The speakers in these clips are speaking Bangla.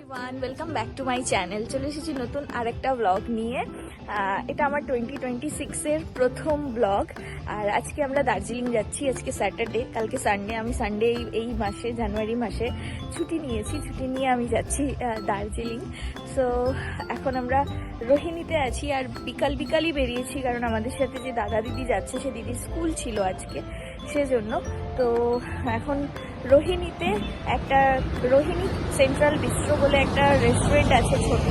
Everyone, welcome back to my channel. চলে এসেছি নতুন আরেকটা ব্লগ নিয়ে। এটা আমার 2026-এর প্রথম ব্লগ। আর আজকে আমরা দার্জিলিং যাচ্ছি। আজকে স্যাটারডে, কালকে সানডে। আমি সানডে এই মাসে, জানুয়ারি মাসে ছুটি নিয়েছি। ছুটি নিয়ে আমি যাচ্ছি দার্জিলিং। সো এখন আমরা রোহিণীতে আছি আর বিকালই বেরিয়েছি, কারণ আমাদের সাথে যে দাদা দিদি যাচ্ছে সে দিদির স্কুল ছিল আজকে, সেজন্য। তো এখন রোহিণীতে একটা রোহিণী সেন্ট্রাল বিস্ট্রো বলে একটা রেস্টুরেন্ট আছে ছোট,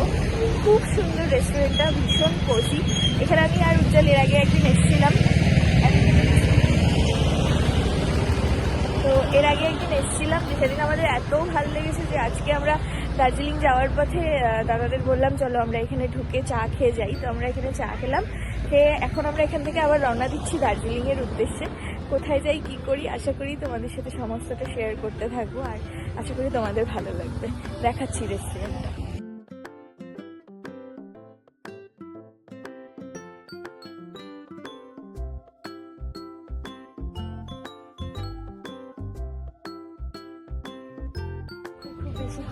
খুব সুন্দর রেস্টুরেন্টটা, ভীষণ কোজি। এখানে আমি আর উজ্জ্বল এর আগে একদিন এসেছিলাম, তো এর আগে একদিন এসেছিলাম, সেদিন আমাদের এত ভালো লেগেছে যে আজকে আমরা দার্জিলিং যাওয়ার পথে দাদাদের বললাম চলো আমরা এখানে ঢুকে চা খেয়ে যাই। তো আমরা এখানে চা খেলাম, খেয়ে এখন আমরা এখান থেকে আবার রওনা দিচ্ছি দার্জিলিংয়ের উদ্দেশ্যে। কোথায় যাই কি করি আশা করি তোমাদের সাথে সমস্তটা শেয়ার করতে থাকবো, আর আশা করি তোমাদের ভালো লাগবে। দেখাচ্ছি রেস্টুরেন্টটা।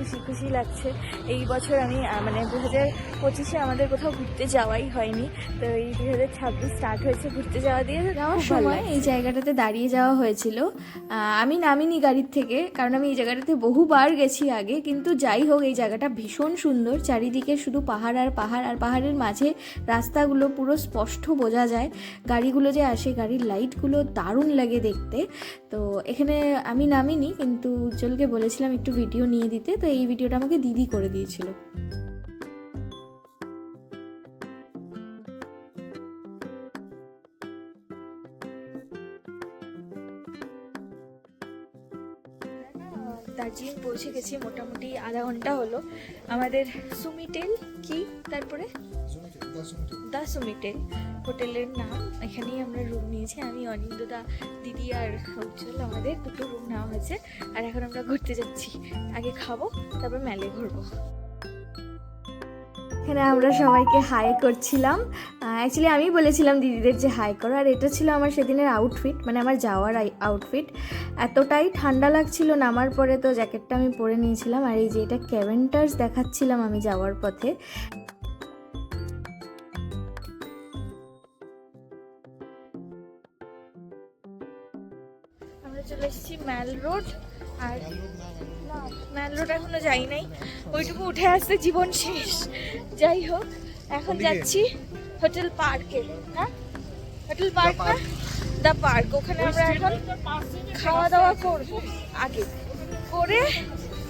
বেশি খুশি লাগছে। এই বছর আমি মানে 2025-এ আমাদের কোথাও ঘুরতে যাওয়াই হয়নি, তো এই 2026 স্টার্ট হয়েছে ঘুরতে যাওয়া দিয়ে। যাওয়ার সময় এই জায়গাটাতে দাঁড়িয়ে যাওয়া হয়েছিল। আমি নামিনি গাড়ির থেকে, কারণ আমি এই জায়গাটাতে বহুবার গেছি আগে, কিন্তু যাই হোক এই জায়গাটা ভীষণ সুন্দর। চারিদিকে শুধু পাহাড় আর পাহাড়, আর পাহাড়ের মাঝে রাস্তাগুলো পুরো স্পষ্ট বোঝা যায়। গাড়িগুলো যে আসে, গাড়ির লাইটগুলো দারুণ লাগে দেখতে। তো এখানে আমি নামিনি, কিন্তু উজ্জ্বলকে বলেছিলাম একটু ভিডিও নিয়ে দিতে, তো এই ভিডিওটা আমাকে দিদি করে দিয়েছিল। দার্জিলিং পৌঁছে গেছি, মোটামুটি আধা ঘন্টা হলো। আমাদের সুমিটেল কি তারপরে দা সুমিটেল হোটেলের নাম। এখানেই আমরা রুম নিয়েছি, আমি অনিন্দদা দিদি আর উজ্জ্বল, আমাদের দুটো রুম নেওয়া হয়েছে। আর এখন আমরা ঘুরতে যাচ্ছি, আগে খাবো তারপর মেলে ঘুরবো। এখানে আমরা সবাইকে হাই করছিলাম। অ্যাকচুয়ালি আমি বলেছিলাম দিদিদের যে হাই করো, আর এটা ছিল আমার সেদিনের আউটফিট, মানে আমার যাওয়ার আউটফিট। এতটাই ঠান্ডা লাগছিল নামার পরে, তো জ্যাকেটটা আমি পরে নিয়েছিলাম। আর এই যে এটা ক্যাভেন্টার্স দেখাচ্ছিলাম আমি যাওয়ার পথে। আমরা চলে এসেছি ম্যাল রোড, আর না ম্যাল রোড এখনো যাই নাই, ওইটুকু উঠে আসতে জীবন শেষ। যাই হোক এখন যাচ্ছি হোটেল পার্কে। হ্যাঁ, হোটেল পার্ক না, দ্য পার্ক। ওখানে আমরা এখন খাওয়া দাওয়া করবো আগে, করে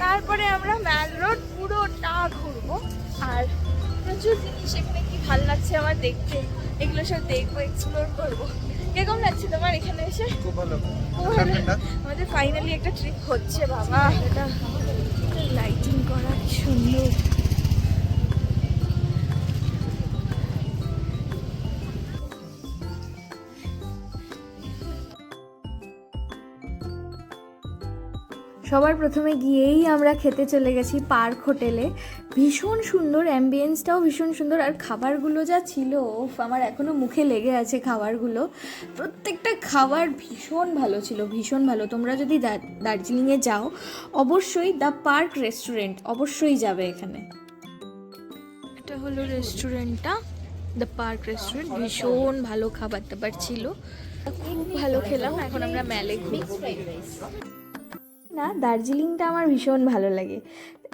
তারপরে আমরা ম্যাল রোড পুরোটা ঘুরবো। আর প্রচুর জিনিস এখানে, কি ভাল লাগছে আমার দেখতে, এগুলো সব দেখবো, এক্সপ্লোর করবো। কিরকম লাগছে তোমার এখানে এসে? খুব ভালো। আমাদের ফাইনালি একটা ট্রিপ হচ্ছে বাবা। এটা লাইটিং করা, কি সুন্দর। সবার প্রথমে গিয়েই আমরা খেতে চলে গেছি পার্ক হোটেলে। ভীষণ সুন্দর, অ্যাম্বিয়েন্সটাও ভীষণ সুন্দর, আর খাবারগুলো যা ছিল আমার এখনও মুখে লেগে আছে খাবারগুলো। প্রত্যেকটা খাবার ভীষণ ভালো ছিল, ভীষণ ভালো। তোমরা যদি দার্জিলিংয়ে যাও অবশ্যই দ্য পার্ক রেস্টুরেন্ট অবশ্যই যাবে এখানে। এটা হলো রেস্টুরেন্টটা, দ্য পার্ক রেস্টুরেন্ট। ভীষণ ভালো খাবার দাবার ছিল, খুব ভালো খেলাম। এখন আমরা মেলে ঘুরবো। না, দার্জিলিংটা আমার ভীষণ ভালো লাগে।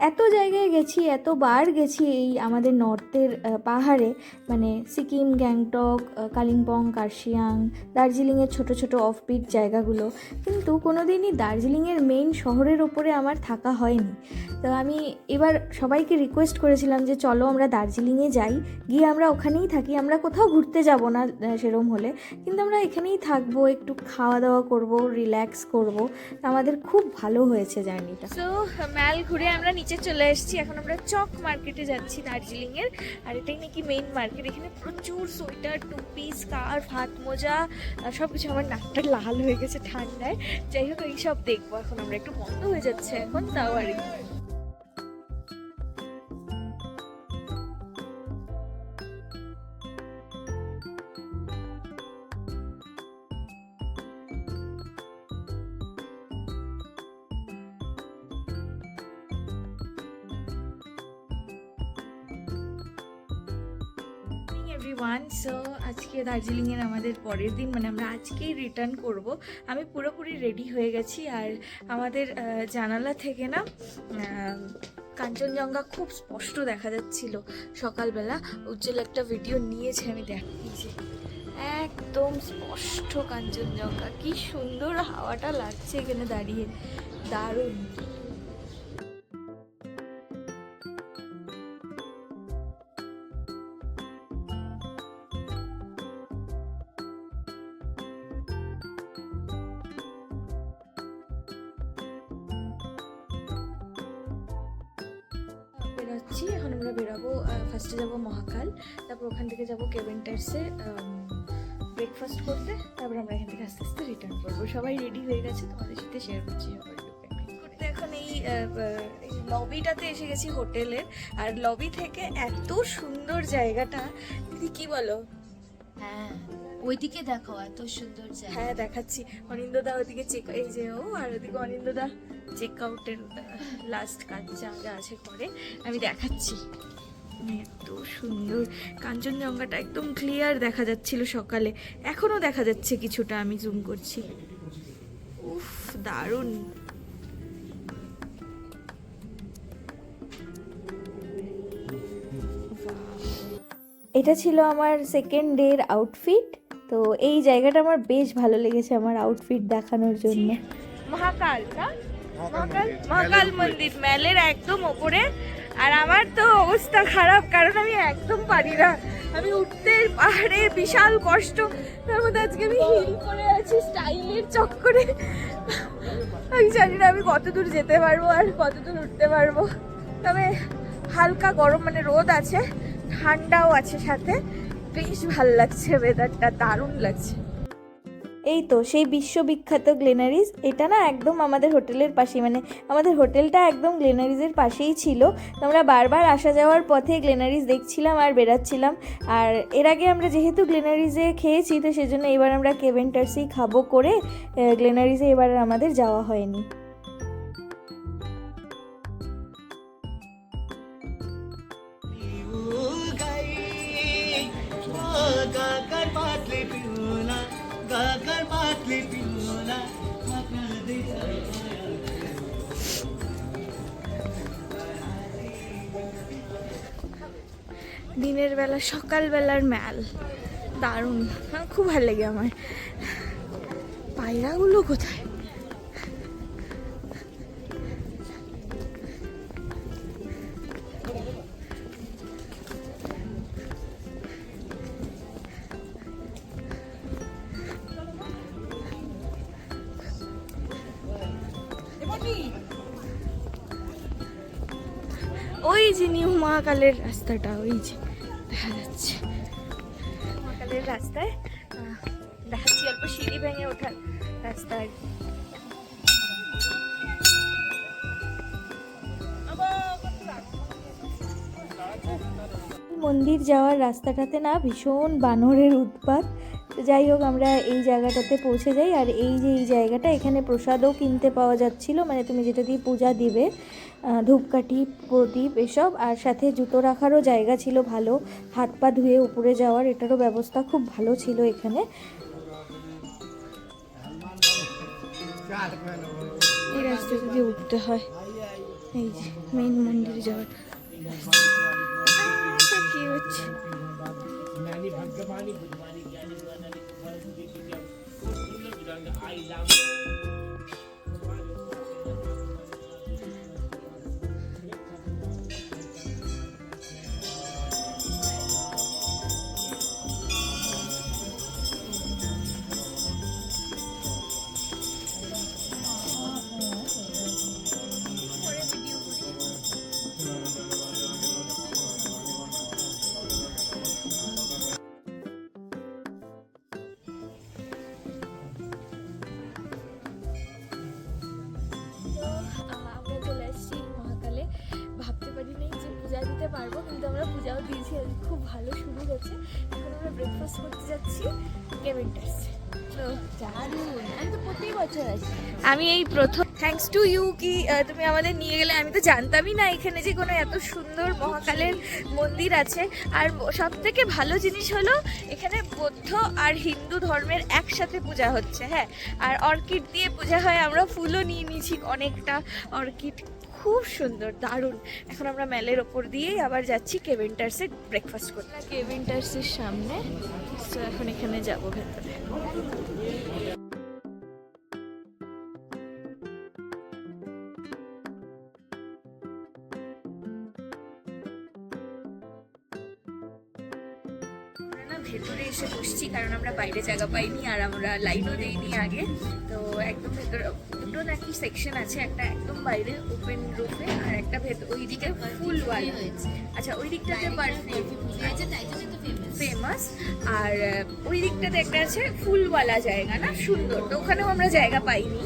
এত জায়গায় গেছি, এতবার গেছি এই আমাদের নর্থের পাহাড়ে, মানে সিকিম, গ্যাংটক, কালিম্পং, কার্শিয়াং, দার্জিলিংয়ের ছোট ছোট অফবিট জায়গাগুলো, কিন্তু কোনো দিনই দার্জিলিংয়ের মেইন শহরের ওপরে আমার থাকা হয়নি। তো আমি এবার সবাইকে রিকোয়েস্ট করেছিলাম যে চলো আমরা দার্জিলিংয়ে যাই, গিয়ে আমরা ওখানেই থাকি, আমরা কোথাও ঘুরতে যাব না সেরম হলে, কিন্তু আমরা এখানেই থাকবো, একটু খাওয়া দাওয়া করব, রিল্যাক্স করব। আমাদের খুব ভালো হয়েছে জার্নিটা। সো ম্যাল ঘুরে আমরা নিচে চলে এসেছি। এখন আমরা চক মার্কেটে যাচ্ছি দার্জিলিংয়ের, আর এটাই নাকি মেইন মার্কেট। এখানে প্রচুর সোয়েটার, টুপি, স্কার্ফ, হাত মোজা, সব কিছু। আমার নাকটা লাল হয়ে গেছে ঠান্ডায়। যাই হোক এইসব দেখবো এখন আমরা, একটু বন্ধ হয়ে যাচ্ছে এখন, তাও আর এভরিওয়ান। সো আজকে দার্জিলিংয়ের আমাদের পরের দিন, মানে আমরা আজকেই রিটার্ন করব। আমি পুরোপুরি রেডি হয়ে গেছি, আর আমাদের জানালা থেকে না কাঞ্চনজঙ্ঘা খুব স্পষ্ট দেখা যাচ্ছিল সকালবেলা। উজ্জ্বল একটা ভিডিও নিয়েছে, আমি দেখিয়েছি, একদম স্পষ্ট কাঞ্চনজঙ্ঘা। কি সুন্দর হাওয়াটা লাগছে এখানে দাঁড়িয়ে, দারুণ। বেরোচ্ছি এখন, আমরা বেরোবো। ফার্স্টে যাবো মহাকাল, তারপর ওখান থেকে যাবো কেভেন টার্সে ব্রেকফাস্ট করতে, তারপর আমরা এখান থেকে আস্তে আস্তে রিটার্ন করবো। সবাই রেডি হয়ে গেছে, তোমাদের সাথে শেয়ার করছি সবাই করতে। এখন এই লবিটাতে এসে গেছি হোটেলের, আর লবি থেকে এত সুন্দর জায়গাটা, দিদি কি বলো? হ্যাঁ, ওইদিকে দেখো এত সুন্দর জায়গা। হ্যাঁ দেখাচ্ছি। অনিন্দদা ওদিকে চেক, এই যে ও, আর ওদিকে অনিন্দদা চেক আউটের লাস্ট কাজ যা যা আছে করে, আমি দেখাচ্ছি। এত সুন্দর কাঞ্চনজঙ্ঘাটা, একদম ক্লিয়ার দেখা যাচ্ছিল সকালে, এখনো দেখা যাচ্ছে কিছুটা, আমি জুম করছি। উফ, দারুণ। এটা ছিল আমার সেকেন্ড ডের আউটফিট। তো এই জায়গাটা আমার বেশ ভালো লেগেছে আমার আউটফিট দেখানোর জন্য। মহাকাল না, মহাকাল মন্দির ম্যালের একদম ওপরে। আর আমার তো অবস্থা খারাপ, কারণ আমি একদম পারি না, আমি উঠতে পাহাড়ে বিশাল কষ্ট। তার মধ্যে আজকে আমি হিল করে আছি স্টাইলের চক্করে। আমি জানি না আমি কতদূর যেতে পারবো আর কতদূর উঠতে পারবো। তবে হালকা গরম, মানে রোদ আছে, ঠান্ডাও আছে সাথে, বেশ ভাল লাগছে, ওয়েদারটা দারুণ লাগছে। এই তো সেই বিশ্ববিখ্যাত গ্লেনারিস, এটা না একদম আমাদের হোটেলের পাশে, মানে আমাদের হোটেলটা একদম গ্লেনারিসের পাশেই ছিল। তো আমরা বারবার আসা যাওয়ার পথে গ্লেনারিস দেখছিলাম আর বেরাচ্ছিলাম। আর এর আগে আমরা যেহেতু গ্লেনারিসে খেয়েছি, তো সেজন্য এবার আমরা কেভেন টার্সেই খাবো করে গ্লেনারিসে এবার আমাদের যাওয়া হয়নি। দিনের বেলা, সকালবেলার ম্যাল দারুণ, খুব ভালো লাগে আমার। পায়রাগুলো কোথায়? ওই যে নিউ মহাকালের রাস্তাটা, ওই যে দেখা যাচ্ছে মহাকালের রাস্তায়, দেখাচ্ছি অল্প সিঁড়ি ভেঙে ওঠার রাস্তা আর কি। মন্দির যাওয়ার রাস্তাটাতে না ভীষণ বানরের উৎপাত। যাই হোক, আমরা এই জায়গাটাতে পৌঁছে যাই। আর এই যে এই জায়গাটা, এখানে প্রসাদও কিনতে পাওয়া যাচ্ছিল, মানে তুমি যেটা দিয়ে পূজা দিবে, ধূপকাঠি, প্রদীপ এসব, আর সাথে জুতো রাখারও জায়গা ছিল ভালো, হাত পা ধুয়ে উপরে যাওয়ার এটারও ব্যবস্থা খুব ভালো ছিল এখানে। এই রাস্তাটা দিয়ে উঠতে হয়, এই যে মেইন মন্দির যাওয়ার। কি হচ্ছে? পারবো, কিন্তু আমরা পূজাও দিয়েছি, খুব ভালো শুরু হয়েছে। এখন আমরা ব্রেকফাস্ট করতে যাচ্ছি কেভেন টার্সে। তো দারুণ, আমি তো প্রত্যেক বছর আসি। আমি এই প্রথম, থ্যাঙ্কস টু ইউ, কি তুমি আমাদের নিয়ে গেলে। আমি তো জানতামই না এখানে যে কোনো এত সুন্দর মহাকালের মন্দির আছে। আর সব থেকে ভালো জিনিস হলো এখানে বৌদ্ধ আর হিন্দু ধর্মের একসাথে পূজা হচ্ছে। হ্যাঁ, আর অর্কিড দিয়ে পূজা হয়। আমরা ফুলও নিয়ে নিয়েছি অনেকটা অর্কিড, খুব সুন্দর, দারুণ। এখন আমরা ম্যালের ওপর দিয়েই আবার যাচ্ছি কেভেন্টার্সে ব্রেকফাস্ট করতে। কেভেন্টার্সের সামনে, তো এখন এখানে যাবো ভেতরে। ভেতরে এসে বসছি কারণ আমরা বাইরে জায়গা পাইনি আর আমরা লাইনও দেইনি আগে। তো একদম ভেতরে দুটো নাকি সেকশন আছে, একটা একদম বাইরে ওপেন রুফে আর একটা ভেতর ওই দিকে ফুল ওয়াল হয়েছে। আচ্ছা, ওই দিকটাতে পারফিউম হয়েছে, তাই জন্য তো ফেমাস। ফেমাস। আর ওই দিকটাতে একটা আছে ফুলওয়ালা জায়গা, না সুন্দর। তো ওখানেও আমরা জায়গা পাইনি।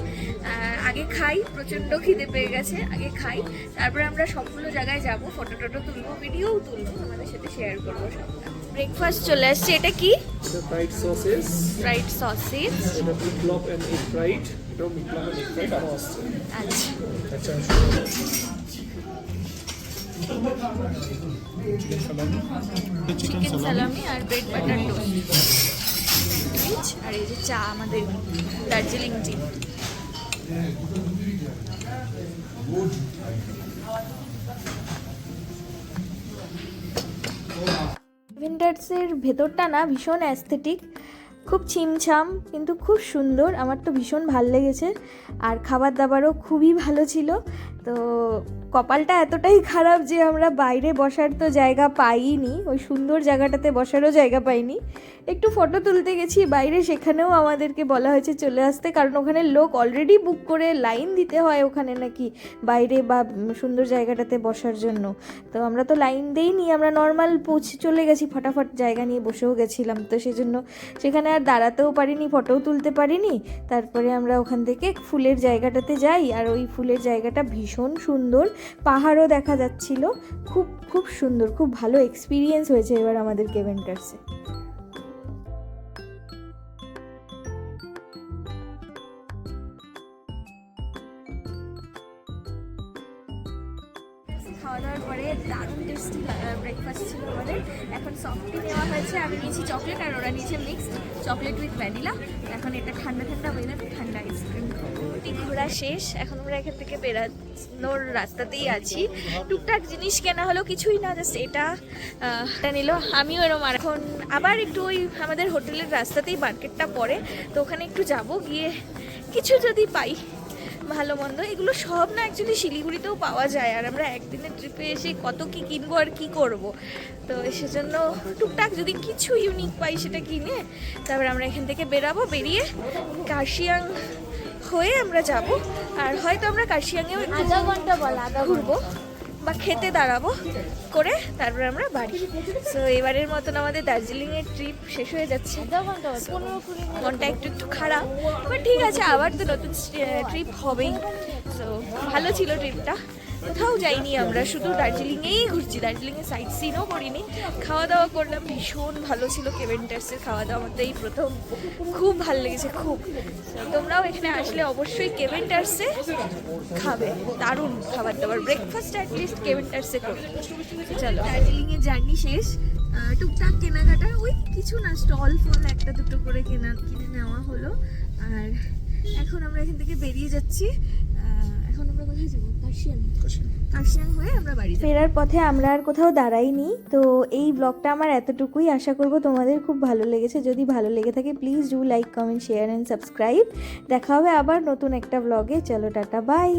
আগে খাই, প্রচণ্ড খিদে পেয়ে গেছে, আগে খাই, তারপরে আমরা সবগুলো জায়গায় যাব, ফটো টটো তুলবো, ভিডিওও তুলবো, আমাদের সাথে শেয়ার করবো সবটা। ব্রেকফাস্ট চলে আসছে। এটা কি? এটা ফ্রাইড সসেস, ফ্রাইড সসেজ। এটা মিটলফ এন্ড এগ ফ্রাইড, এটাও মিটলফ এন্ড এগ ফ্রাইড আরও আসছে। আচ্ছা, আচ্ছা, চিকেন সালামি, চিকেন সালামি আর ব্রেড বাটার টোস্ট, আর এই যে চা, আমাদের দার্জিলিং টি। কেভেন্টার্সের ভেতরটা না ভীষণ অ্যাস্থেটিক, খুব ছিমছাম কিন্তু খুব সুন্দর। আমার তো ভীষণ ভালো লেগেছে। আর খাবার দাবারও খুবই ভালো ছিল। তো কপালটা এতটাই খারাপ যে আমরা বাইরে বসার তো জায়গা পাইনি, ওই সুন্দর জায়গাটাতে বসারও জায়গা পাইনি। একটু ফটো তুলতে গেছি বাইরে, সেখানেও আমাদেরকে বলা হয়েছে চলে আসতে, কারণ ওখানে লোক অলরেডি বুক করে লাইন দিতে হয় ওখানে নাকি বাইরে বা সুন্দর জায়গাটাতে বসার জন্য। তো আমরা তো লাইন দেইনি, আমরা নর্মাল পৌঁছে চলে গেছি, ফটাফট জায়গা নিয়ে বসেও গেছিলাম। তো সেজন্য সেখানে আর দাঁড়াতেও পারিনি, ফটোও তুলতে পারিনি। তারপরে আমরা ওখান থেকে ফুলের জায়গাটাতে যাই, আর ওই ফুলের জায়গাটা ভীষণ সুন্দর, পাহাড়ও দেখা যাচ্ছিল, খুব খুব সুন্দর, খুব ভালো এক্সপিরিয়েন্স হয়েছে এবার আমাদের কেভেন্টার্সে। খাওয়া দাওয়ার পরে দারুণ টেস্টি ব্রেকফাস্ট ছিল আমাদের। এখন সফটটি নেওয়া হয়েছে, আমি নিয়েছি চকলেট আর ওরা নিয়েছে মিক্সড চকলেট উইথ ভ্যানিলা। এখন এটা ঠান্ডা ঠান্ডা ওয়েদার, ঠান্ডা আইসক্রিম। ঘোরা শেষ, এখন আমরা এখান থেকে বেরানোর রাস্তাতেই আছি। টুকটাক জিনিস কেনা হলো, কিছুই না, জাস্ট এটা নিল। আমিও এরম। আর এখন আবার একটু ওই আমাদের হোটেলের রাস্তাতেই মার্কেটটা পড়ে, তো ওখানে একটু যাব, গিয়ে কিছু যদি পাই ভালো মন্দ, এগুলো সব না অ্যাকচুয়ালি শিলিগুড়িতেও পাওয়া যায়। আর আমরা একদিনের ট্রিপে এসে কত কি কিনবো আর কি করব। তো সেজন্য টুকটাক যদি কিছু ইউনিক পাই সেটা কিনে তারপর আমরা এখান থেকে বেরাবো। বেরিয়ে কার্শিয়াং হয়ে আমরা যাব, আর হয়তো আমরা কার্শিয়াংয়েও আধা ঘন্টা বল, আধা ঘুরবো বা খেতে দাঁড়াবো করে তারপরে আমরা বাড়ি। সো এবারের মতন আমাদের দার্জিলিংয়ের ট্রিপ শেষ হয়ে যাচ্ছে। আধা ঘন্টা, 15-20 মিনিট। মনটা একটু একটু খারাপ, বাট ঠিক আছে, আবার তো নতুন ট্রিপ হবেই। সো ভালো ছিল ট্রিপটা, কোথাও যাইনি আমরা, শুধু দার্জিলিংয়েই ঘুরছি। দার্জিলিংয়ে সাইট সিনও করিনি, খাওয়া দাওয়া করলাম, ভীষণ ভালো ছিল কেভেন্টার্সের খাওয়া দাওয়া। আমার তো এই প্রথম, খুব ভালো লেগেছে খুব। তোমরাও এখানে আসলে অবশ্যই কেভেন্টার্সে খাবে, দারুণ খাবার দাবার। ব্রেকফাস্ট অ্যাটলিস্ট কেভেন্টার্সে করবে। চলো, দার্জিলিংয়ের জার্নি শেষ। টুকটাক কেনাকাটা, ওই কিছু না, স্টল ফল একটা দুটো করে কিনে নেওয়া হলো। আর এখন আমরা এখান থেকে বেরিয়ে যাচ্ছি। এখন আমরা কোথায় যাবো? কার্শিয়াং হয়ে আমরা বাড়ি ফেরার পথে আমরা আর কোথাও দাঁড়াইনি। তো এই ব্লগটা আমার এতটুকুই, আশা করব তোমাদের খুব ভালো লেগেছে। যদি ভালো লেগে থাকে please do like, comment, share and subscribe. দেখা হবে আবার নতুন একটা ব্লগে। চলো, টাটা, বাই।